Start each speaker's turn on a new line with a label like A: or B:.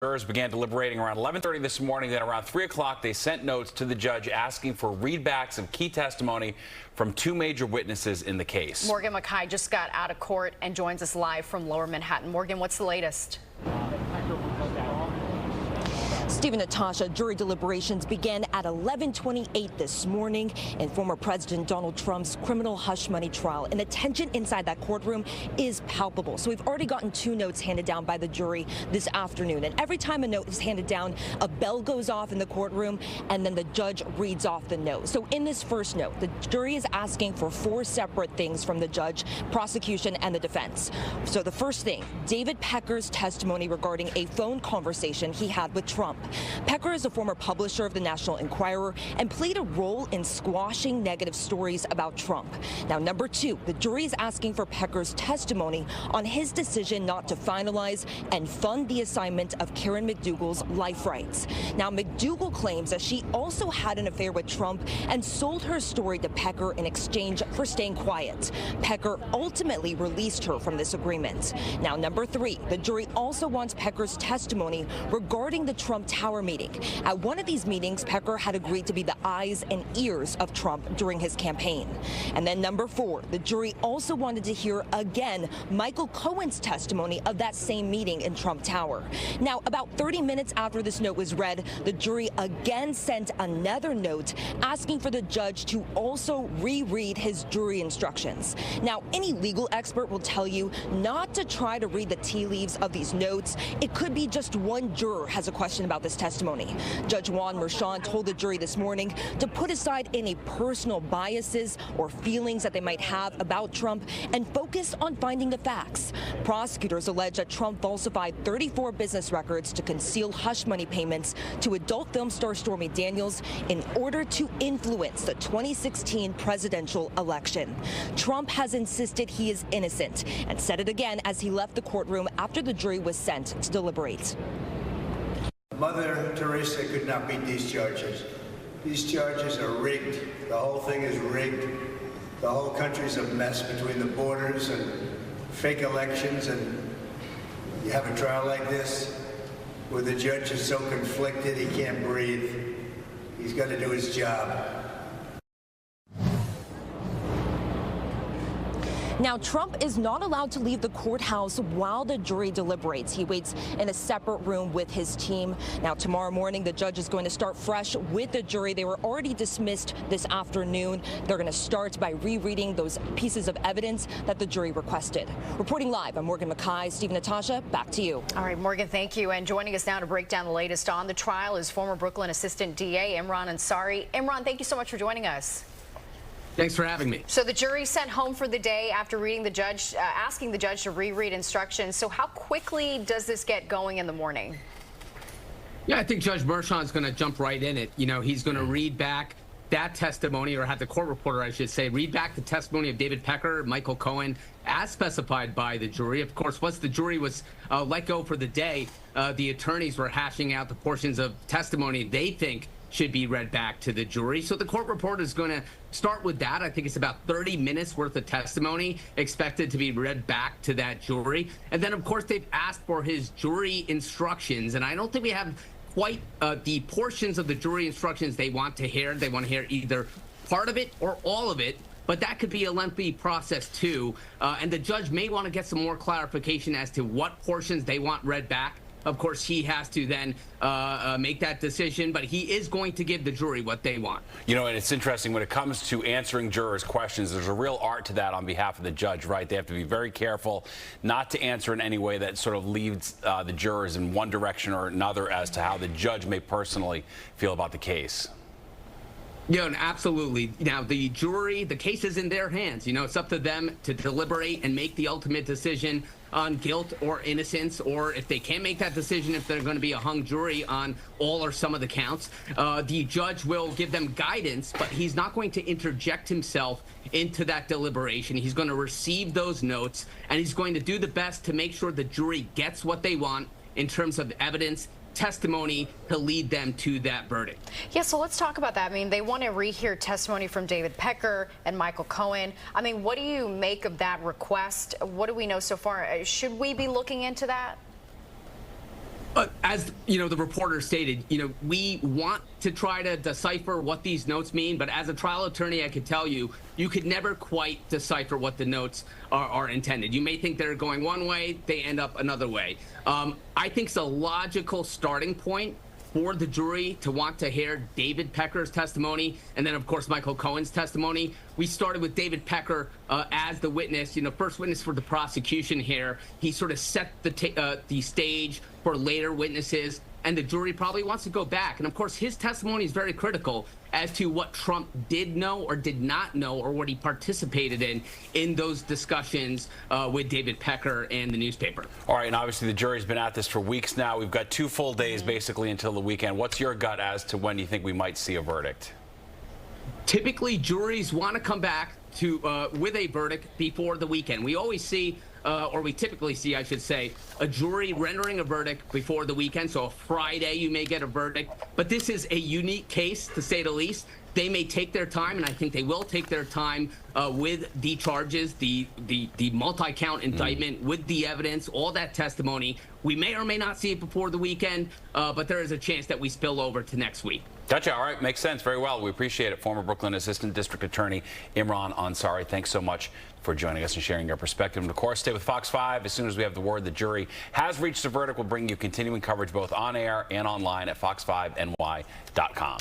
A: Jurors began deliberating around 11:30 this morning. Then around 3 o'clock, they sent notes to the judge asking for readbacks of key testimony from two major witnesses in the case.
B: Morgan McKay just got out of court and joins us live from Lower Manhattan. Morgan, what's the latest?
C: Steve and Natasha, jury deliberations began at 11:28 this morning in former President Donald Trump's criminal hush money trial. And the tension inside that courtroom is palpable. So we've already gotten two notes handed down by the jury this afternoon. And every time a note is handed down, a bell goes off in the courtroom, and then the judge reads off the note. So in this first note, the jury is asking for four separate things from the judge, prosecution, and the defense. So the first thing, David Pecker's testimony regarding a phone conversation he had with Trump. Pecker is a former publisher of the National Enquirer and played a role in squashing negative stories about Trump. Now, number two, the jury is asking for Pecker's testimony on his decision not to finalize and fund the assignment of Karen McDougal's life rights. Now, McDougal claims that she also had an affair with Trump and sold her story to Pecker in exchange for staying quiet. Pecker ultimately released her from this agreement. Now, number three, the jury also wants Pecker's testimony regarding the Trump Tower meeting. At one of these meetings, Pecker had agreed to be the eyes and ears of Trump during his campaign. And then number four, the jury also wanted to hear again Michael Cohen's testimony of that same meeting in Trump Tower. Now, about 30 minutes after this note was read, the jury again sent another note asking for the judge to also reread his jury instructions. Now, any legal expert will tell you not to try to read the tea leaves of these notes. It could be just one juror has a question about this testimony. Judge Juan Merchan told the jury this morning to put aside any personal biases or feelings that they might have about Trump and focus on finding the facts. Prosecutors allege that Trump falsified 34 business records to conceal hush money payments to adult film star Stormy Daniels in order to influence the 2016 presidential election. Trump has insisted he is innocent and said it again as he left the courtroom after the jury was sent to deliberate.
D: Mother Teresa could not beat these charges. These charges are rigged. The whole thing is rigged. The whole country's a mess between the borders and fake elections, and you have a trial like this where the judge is so conflicted he can't breathe. He's got to do his job.
C: Now, Trump is not allowed to leave the courthouse while the jury deliberates. He waits in a separate room with his team. Now, tomorrow morning, the judge is going to start fresh with the jury. They were already dismissed this afternoon. They're going to start by rereading those pieces of evidence that the jury requested. Reporting live, I'm Morgan McKay. Steve, Natasha, back to you.
B: All right, Morgan, thank you. And joining us now to break down the latest on the trial is former Brooklyn Assistant DA Imran Ansari. Imran, thank you so much for joining us.
E: Thanks for having me.
B: So the jury sent home for the day after reading the judge, asking the judge to reread instructions. So how quickly does this get going in the morning?
E: Yeah, I think Judge Merchan's going to jump right in it. You know, he's going to read back that testimony, or have the court reporter, I should say, read back the testimony of David Pecker, Michael Cohen, as specified by the jury. Of course, once the jury was let go for the day, the attorneys were hashing out the portions of testimony they think should be read back to the jury. So the court reporter is going to start with that. I think it's about 30 minutes worth of testimony expected to be read back to that jury. And then, of course, they've asked for his jury instructions. And I don't think we have quite the portions of the jury instructions they want to hear. They want to hear either part of it or all of it. But that could be a lengthy process, too. And the judge may want to get some more clarification as to what portions they want read back. Of course, he has to then make that decision, but he is going to give the jury what they want.
A: You know, and it's interesting when it comes to answering jurors' questions, there's a real art to that on behalf of the judge, right? They have to be very careful not to answer in any way that sort of leads the jurors in one direction or another as to how the judge may personally feel about the case.
E: Yeah, and absolutely. Now, the jury, the case is in their hands. You know, it's up to them to deliberate and make the ultimate decision on guilt or innocence, or if they can't make that decision, if they're going to be a hung jury on all or some of the counts. The judge will give them guidance, but he's not going to interject himself into that deliberation. He's going to receive those notes, and he's going to do the best to make sure the jury gets what they want in terms of evidence, testimony to lead them to that verdict.
B: Yeah, so let's talk about that. I mean, they want to rehear testimony from David Pecker and Michael Cohen. I mean, what do you make of that request? What do we know so far? Should we be looking into that?
E: As you know, the reporter stated, we want to try to decipher what these notes mean, but as a trial attorney, I could tell you, you could never quite decipher what the notes are intended. You may think they're going one way, they end up another way. I think it's a logical starting point for the jury to want to hear David Pecker's testimony and then, of course, Michael Cohen's testimony. We started with David Pecker as the witness, first witness for the prosecution here. He sort of set the stage for later witnesses, and the jury probably wants to go back. And, of course, his testimony is very critical as to what Trump did know or did not know or what he participated in those discussions with David Pecker and the newspaper.
A: All right, and obviously the jury's been at this for weeks now. We've got 2 full days basically until the weekend. What's your gut as to when you think we might see a verdict?
E: Typically, juries want to come back with a verdict before the weekend. We always see, or we typically see, I should say, a jury rendering a verdict before the weekend. So a Friday, you may get a verdict. But this is a unique case, to say the least. They may take their time, and I think they will take their time with the charges, the multi-count indictment, with the evidence, all that testimony. We may or may not see it before the weekend, but there is a chance that we spill over to next week.
A: Gotcha. All right. Makes sense. Very well. We appreciate it. Former Brooklyn Assistant District Attorney Imran Ansari, thanks so much for joining us and sharing your perspective. And, of course, stay with Fox 5. As soon as we have the word the jury has reached a verdict, we'll bring you continuing coverage both on air and online at fox5ny.com.